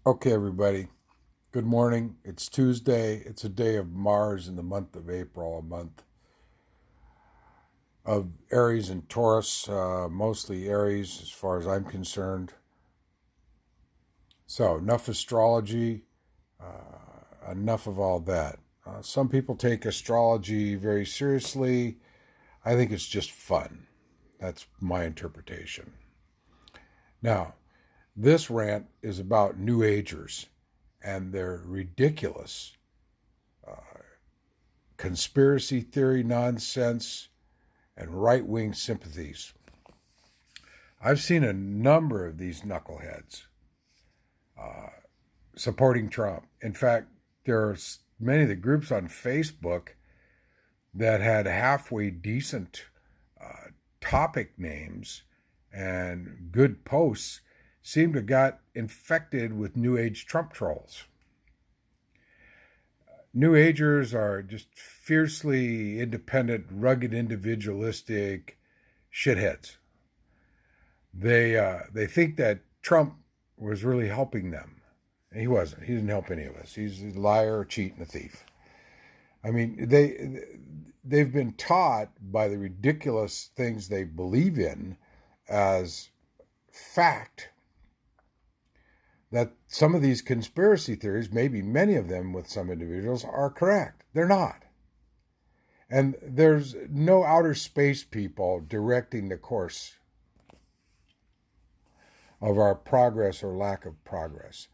Okay, everybody. Good morning. It's Tuesday. It's a day of Mars in the month of April, a month of Aries and Taurus, mostly Aries as far as I'm concerned. So, enough astrology, enough of all that. Some people take astrology very seriously. I think it's just fun. That's my interpretation. Now, this rant is about New Agers and their ridiculous conspiracy theory nonsense and right wing sympathies. I've seen a number of these knuckleheads supporting Trump. In fact, there are many of the groups on Facebook that had halfway decent topic names and good posts seem to have got infected with New Age Trump trolls. New Agers are just fiercely independent, rugged, individualistic shitheads. They think that Trump was really helping them. He wasn't. He didn't help any of us. He's a liar, a cheat, and a thief. I mean, they've been taught by the ridiculous things they believe in as fact that some of these conspiracy theories, maybe many of them with some individuals, are correct. They're not. And there's no outer space people directing the course of our progress or lack of progress.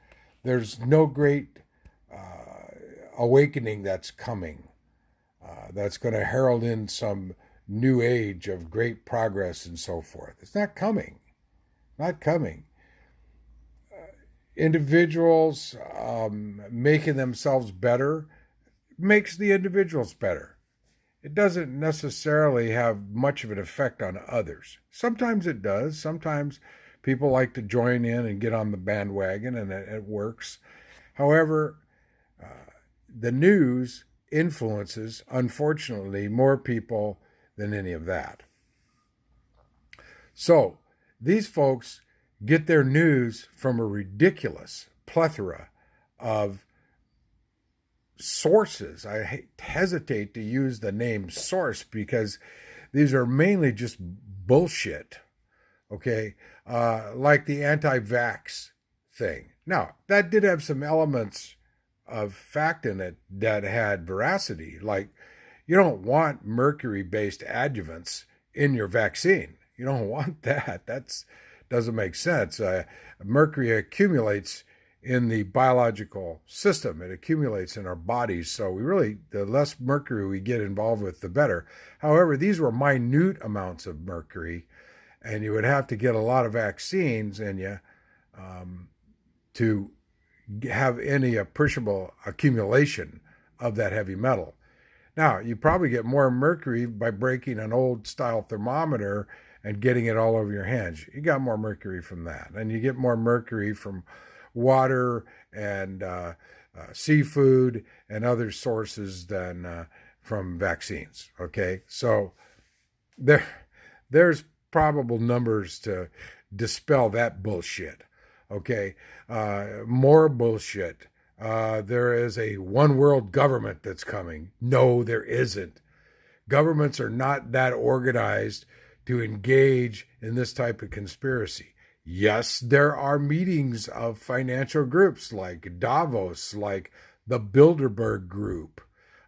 There's no great awakening that's coming that's going to herald in some new age of great progress and so forth. It's not coming. Not coming. Individuals making themselves better makes the individuals better. It doesn't necessarily have much of an effect on others. Sometimes it does. Sometimes people like to join in and get on the bandwagon, and it works. However, the news influences, unfortunately, more people than any of that. So these folks get their news from a ridiculous plethora of sources. I hesitate to use the name source because these are mainly just bullshit. Okay, like the anti-vax thing. Now, that did have some elements of fact in it that had veracity. Like, you don't want mercury-based adjuvants in your vaccine. You don't want that. That doesn't make sense. Mercury accumulates in the biological system. It accumulates in our bodies. So the less mercury we get involved with, the better. However, these were minute amounts of mercury, and you would have to get a lot of vaccines in you to have any appreciable accumulation of that heavy metal. Now, you probably get more mercury by breaking an old style thermometer and getting it all over your hands. You got more mercury from that. And you get more mercury from water and seafood and other sources than from vaccines. Okay, so there's probable numbers to dispel that bullshit. Okay, more bullshit. There is a one world government that's coming. No, there isn't. Governments are not that organized to engage in this type of conspiracy. Yes, there are meetings of financial groups like Davos, like the Bilderberg Group,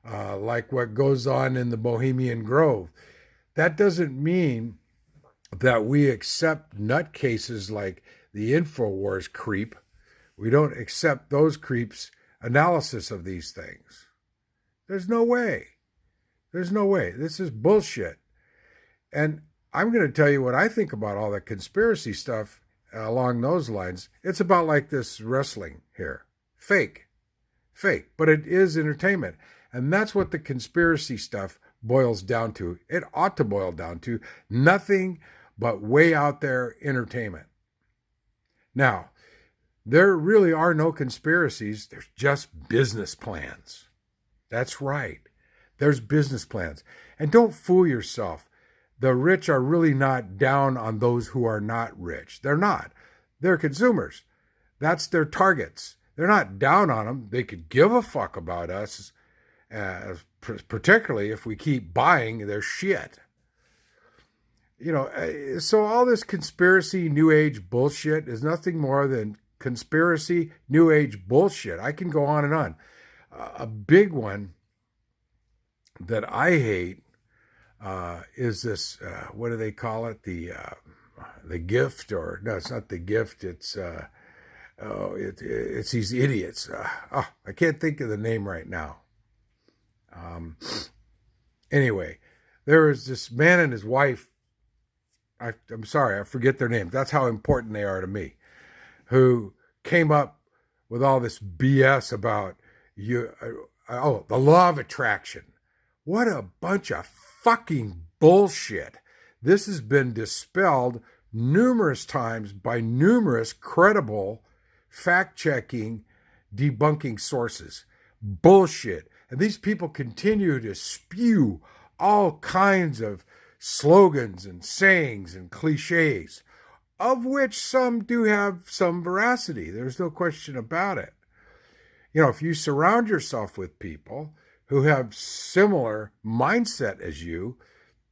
like what goes on in the Bohemian Grove. That doesn't mean that we accept nutcases like the InfoWars creep. We don't accept those creeps' analysis of these things. There's no way. There's no way. This is bullshit. And I'm going to tell you what I think about all that conspiracy stuff along those lines. It's about like this wrestling here. Fake. Fake. But it is entertainment. And that's what the conspiracy stuff boils down to. It ought to boil down to nothing but way out there entertainment. Now, there really are no conspiracies. There's just business plans. That's right. There's business plans. And don't fool yourself. The rich are really not down on those who are not rich. They're not. They're consumers. That's their targets. They're not down on them. They could give a fuck about us, particularly if we keep buying their shit. So all this conspiracy, New Age bullshit is nothing more than conspiracy, New Age bullshit. I can go on and on. A big one that I hate is this, what do they call it? The gift, or no, it's not the gift. It's it's these idiots. I can't think of the name right now. Anyway, there was this man and his wife. I'm sorry, I forget their names. That's how important they are to me. Who came up with all this BS about the law of attraction. What a bunch of fucking bullshit. This has been dispelled numerous times by numerous credible fact-checking, debunking sources. Bullshit. And these people continue to spew all kinds of slogans and sayings and cliches, of which some do have some veracity. There's no question about it. If you surround yourself with people who have similar mindset as you,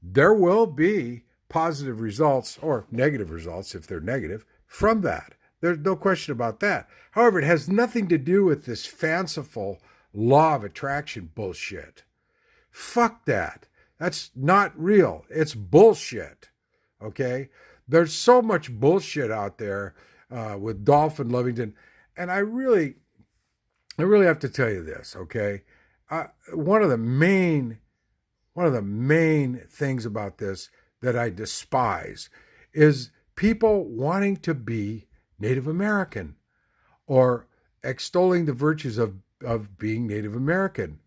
there will be positive results, or negative results if they're negative, from that. There's no question about that. However, it has nothing to do with this fanciful law of attraction bullshit. Fuck that. That's not real. It's bullshit. Okay? There's so much bullshit out there with Dolphin Lovington. And I really have to tell you this, okay? One of the main things about this that I despise is people wanting to be Native American or extolling the virtues of being Native American.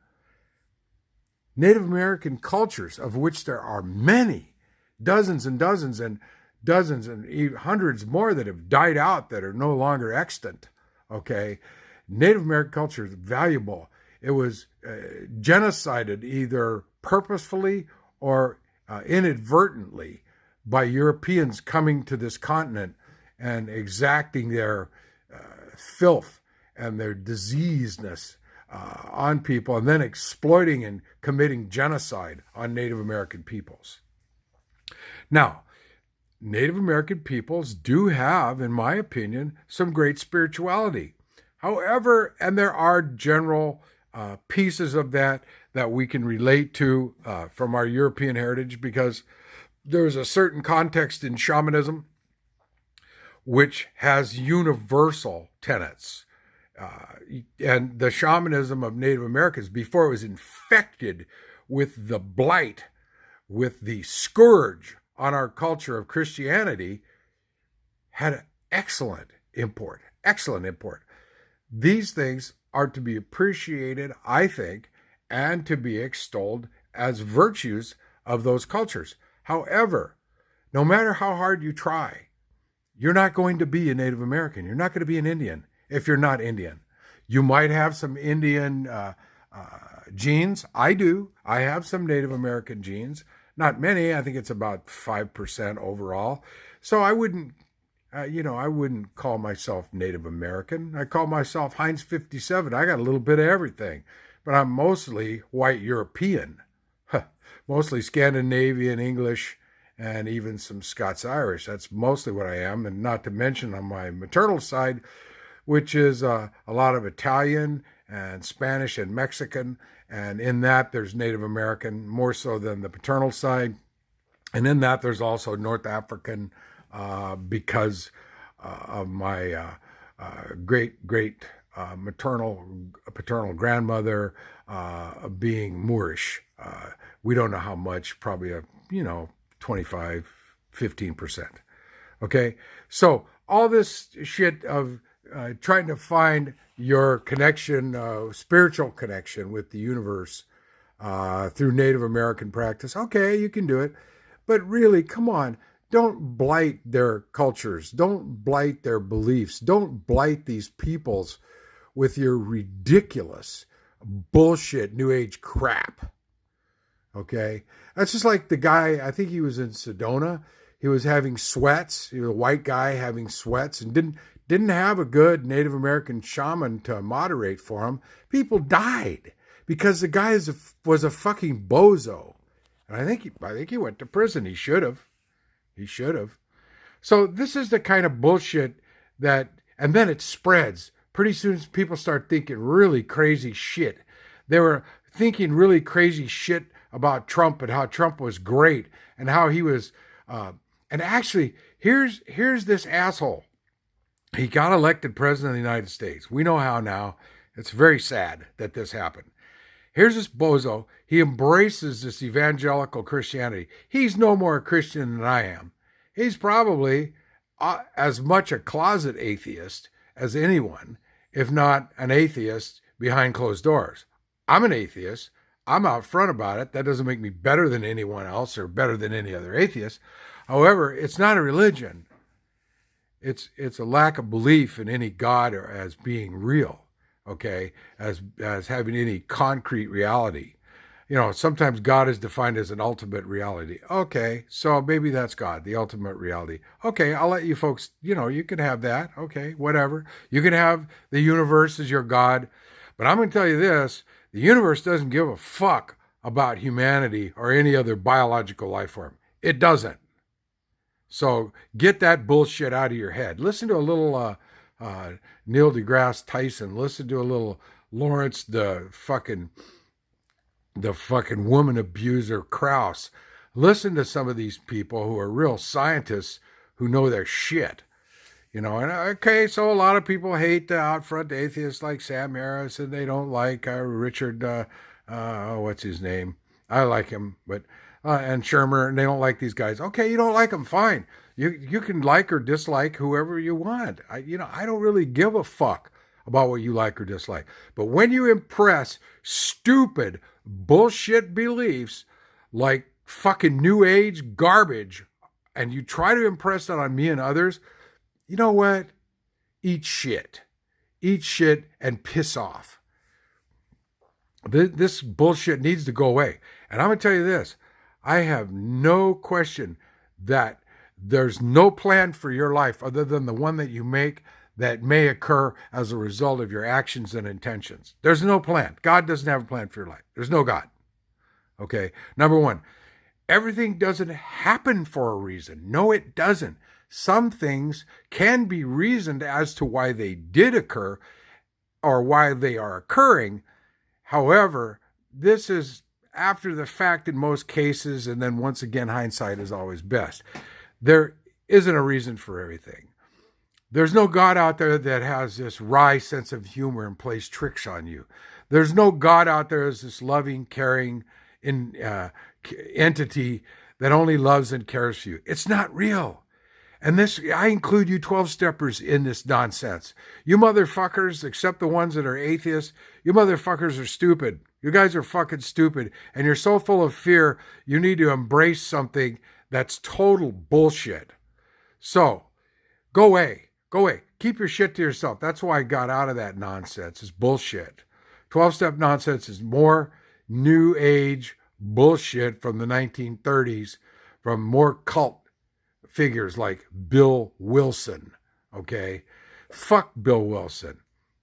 Native American cultures, of which there are many, dozens and dozens and dozens and even hundreds more that have died out that are no longer extant, okay? Native American culture is valuable. It was genocided either purposefully or inadvertently by Europeans coming to this continent and exacting their filth and their diseasedness on people, and then exploiting and committing genocide on Native American peoples. Now, Native American peoples do have, in my opinion, some great spirituality. However, and there are general pieces of that we can relate to from our European heritage, because there's a certain context in shamanism which has universal tenets. And the shamanism of Native Americans, before it was infected with the blight, with the scourge on our culture of Christianity, had excellent import. These things are to be appreciated, I think, and to be extolled as virtues of those cultures. However, no matter how hard you try, you're not going to be a Native American. You're not going to be an Indian if you're not Indian. You might have some Indian genes. I do. I have some Native American genes. Not many. I think it's about 5% overall. So I wouldn't call myself Native American. I call myself Heinz 57. I got a little bit of everything, but I'm mostly white European, mostly Scandinavian, English, and even some Scots-Irish. That's mostly what I am, and not to mention on my maternal side, which is a lot of Italian and Spanish and Mexican, and in that there's Native American, more so than the paternal side, and in that there's also North African, because of my great paternal grandmother being Moorish. We don't know how much, probably 25, 15%. Okay, so all this shit of trying to find your connection, spiritual connection with the universe through Native American practice. Okay, you can do it, but really, come on. Don't blight their cultures. Don't blight their beliefs. Don't blight these peoples with your ridiculous bullshit New Age crap. Okay? That's just like the guy, I think he was in Sedona. He was having sweats. He was a white guy having sweats and didn't have a good Native American shaman to moderate for him. People died because the guy was a fucking bozo. And I think he went to prison. He should have. He should have. So this is the kind of bullshit and then it spreads. Pretty soon people start thinking really crazy shit. They were thinking really crazy shit about Trump and how Trump was great and how he was, and actually, here's this asshole. He got elected president of the United States. We know how now. It's very sad that this happened. Here's this bozo. He embraces this evangelical Christianity. He's no more a Christian than I am. He's probably as much a closet atheist as anyone, if not an atheist behind closed doors. I'm an atheist. I'm out front about it. That doesn't make me better than anyone else or better than any other atheist. However, it's not a religion. It's a lack of belief in any God or as being real, okay, as having any concrete reality. You know, sometimes God is defined as an ultimate reality. Okay, so maybe that's God, the ultimate reality. Okay, I'll let you folks, you can have that. Okay, whatever. You can have the universe as your God. But I'm going to tell you this, the universe doesn't give a fuck about humanity or any other biological life form. It doesn't. So get that bullshit out of your head. Listen to a little Neil deGrasse Tyson. Listen to a little Lawrence, the fucking woman abuser Krauss. Listen to some of these people who are real scientists who know their shit. And okay, so a lot of people hate the out front atheists like Sam Harris, and they don't like Richard, what's his name? I like him, but and Shermer, and they don't like these guys. Okay, you don't like them, fine. You can like or dislike whoever you want. I don't really give a fuck about what you like or dislike. But when you impress stupid bullshit beliefs like fucking new age garbage, and you try to impress that on me and others, you know what? Eat shit and piss off. This bullshit needs to go away. And I'm going to tell you this. I have no question that there's no plan for your life other than the one that you make that may occur as a result of your actions and intentions. There's no plan. God doesn't have a plan for your life. There's no God. Okay? Number one, everything doesn't happen for a reason. No, it doesn't. Some things can be reasoned as to why they did occur or why they are occurring. However, this is after the fact in most cases, and then once again, hindsight is always best. There isn't a reason for everything. There's no God out there that has this wry sense of humor and plays tricks on you. There's no God out there as this loving, caring entity that only loves and cares for you. It's not real. And I include you 12-steppers in this nonsense. You motherfuckers, except the ones that are atheists, you motherfuckers are stupid. You guys are fucking stupid. And you're so full of fear, you need to embrace something that's total bullshit. So, go away. Go away. Keep your shit to yourself. That's why I got out of that nonsense. It's bullshit. 12-step nonsense is more new age bullshit from the 1930s, from more cult figures like Bill Wilson, okay? Fuck Bill Wilson.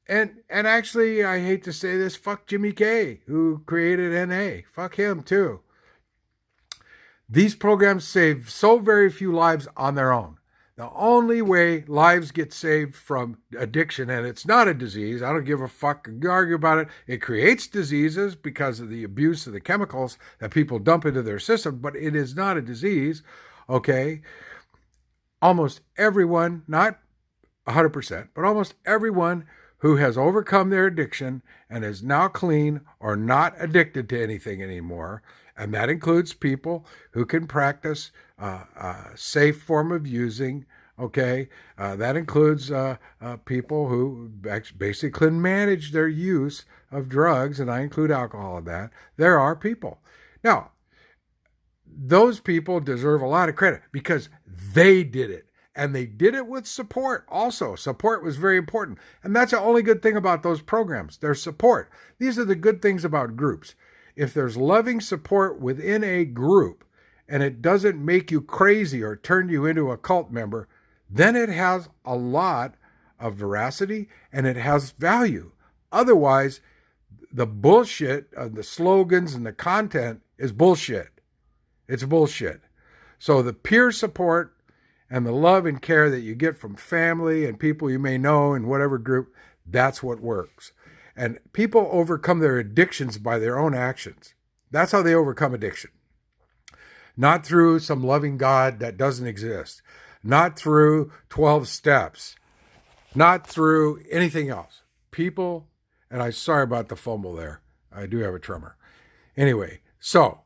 And actually, I hate to say this, fuck Jimmy K, who created NA. Fuck him, too. These programs save so very few lives on their own. The only way lives get saved from addiction, and it's not a disease, I don't give a fuck, argue about it. It creates diseases because of the abuse of the chemicals that people dump into their system, but it is not a disease, okay? Almost everyone, not 100%, but almost everyone who has overcome their addiction and is now clean or not addicted to anything anymore, and that includes people who can practice a safe form of using, okay? That includes people who basically can manage their use of drugs, and I include alcohol in that. There are people. Now, those people deserve a lot of credit because they did it. And they did it with support also. Support was very important. And that's the only good thing about those programs. There's support. These are the good things about groups. If there's loving support within a group, and it doesn't make you crazy or turn you into a cult member, then it has a lot of veracity and it has value. Otherwise, the bullshit of the slogans and the content is bullshit. It's bullshit. So the peer support and the love and care that you get from family and people you may know in whatever group, that's what works. And people overcome their addictions by their own actions. That's how they overcome addiction. Not through some loving God that doesn't exist. Not through 12 steps. Not through anything else. People, and I'm sorry about the fumble there. I do have a tremor. Anyway, so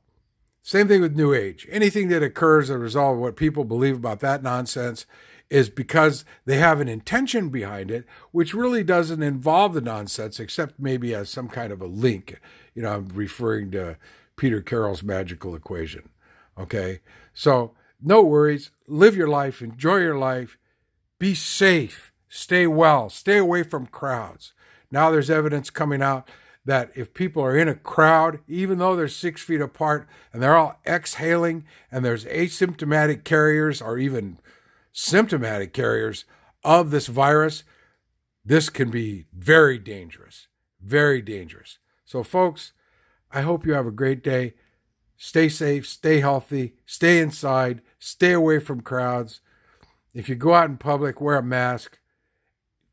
same thing with New Age. Anything that occurs as a result of what people believe about that nonsense is because they have an intention behind it, which really doesn't involve the nonsense, except maybe as some kind of a link. I'm referring to Peter Carroll's magical equation. Okay? So no worries. Live your life. Enjoy your life. Be safe. Stay well. Stay away from crowds. Now there's evidence coming out that if people are in a crowd, even though they're 6 feet apart and they're all exhaling and there's asymptomatic carriers or even symptomatic carriers of this virus, this can be very dangerous, very dangerous. So folks, I hope you have a great day. Stay safe, stay healthy, stay inside, stay away from crowds. If you go out in public, wear a mask.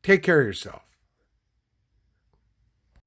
Take care of yourself.